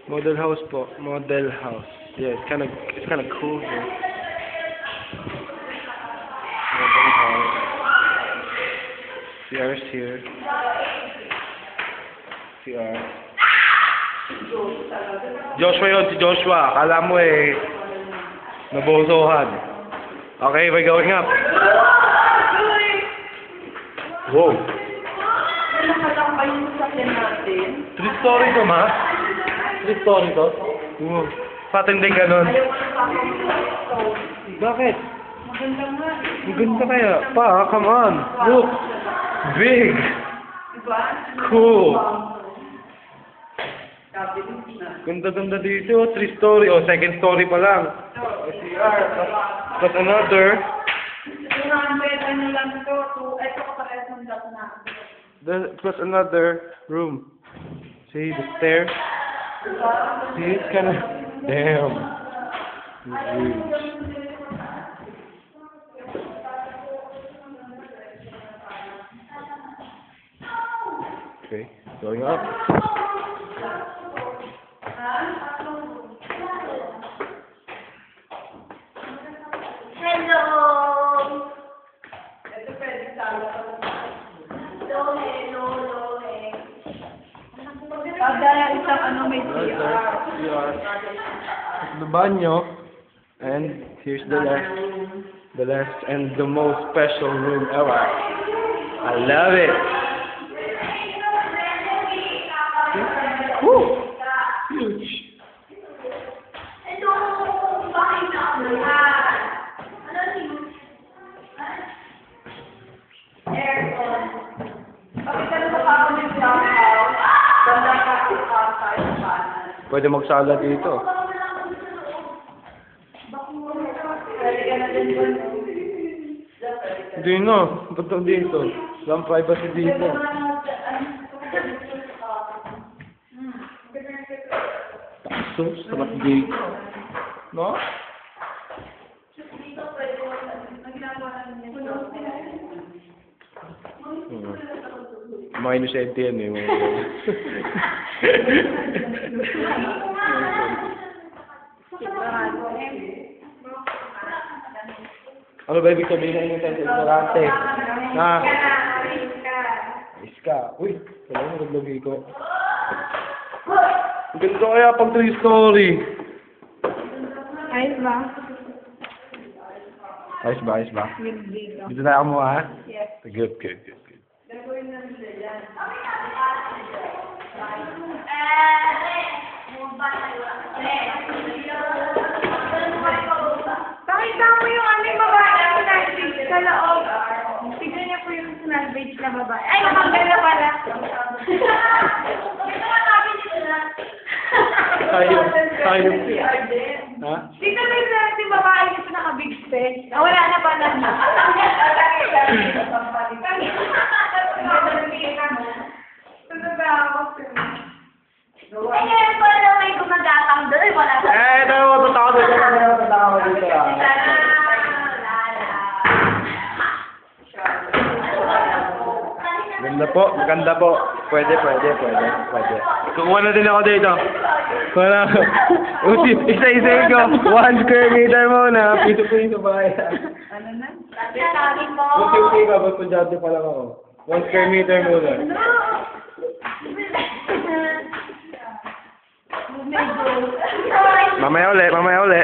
Model house po. Model house. Yeah, it's kind of cool here. Model house. CR's here. CR. Joshua yun, si Joshua. Akala mo nabosohan. Okay, we're going up. Wow. Nakatambay yung sakyan natin. 3-story to, ma? 3-story to? Oo. Patindi ganun. Ayaw ko na pa akong Bakit? maganda nga. Maganda kaya. Pa, come on. Look. Big. Diba? Cool. Cabinet na. Ganda-ganda dito. 3-story. O, 2nd story pa lang. CR. Plus another. 200, ano lang ito. Ito ko pa ito na. Plus another room. See the stairs? See, it's kind of... Damn. Huge. Okay, going up. Hello! Ito pwede sala pa. Hello. Pagka isang ano may CR. CR. The banyo. And here's the last and the most special room ever. I love it. Woo! Huge. Hello! Bakit na ako yan? Ano yung... Aircon. Bakit ano sa ako ng townhouse? Ganda ka tayo paano. Pwede magsala dito. Pwede ka na din doon. Hindi na. Ba't daw dito? Walang privacy dito. Taso, sarap dito. No? Mga inosente yan eh. Ano ba ibig sabihin na inosente? Ignorante. Na? Iska. Uy, wala mo naglagay ko. Ang ganda kaya pag 3-story. Ayos ba? Ayos ba? Big. Dito na ako mo ha? Yes. Good. Gagawin na nila yan. Pakita mo yung ano yung babae na sinalvage sa loob. Tignan niya po yung sinalvage na babae. Ay, nakanggal na pala. Hayop. Ha? Dito na yung babae dito naka-big space. Wala na pala. Ay, ngayon pa lang may gumagatang doon. Wala sa... Ito mo, totoo dito. Totoo dito. Maganda po. Pwede. Kukuha na din ako dito. Wala. Isa-isa ko. 1 square meter muna. Piso-piso ba kaya? Ano na? Sabi mo. Uti-uti ka, ba't padyado pa lang ako? 1 square meter muna. Medyo. Mamaya uli.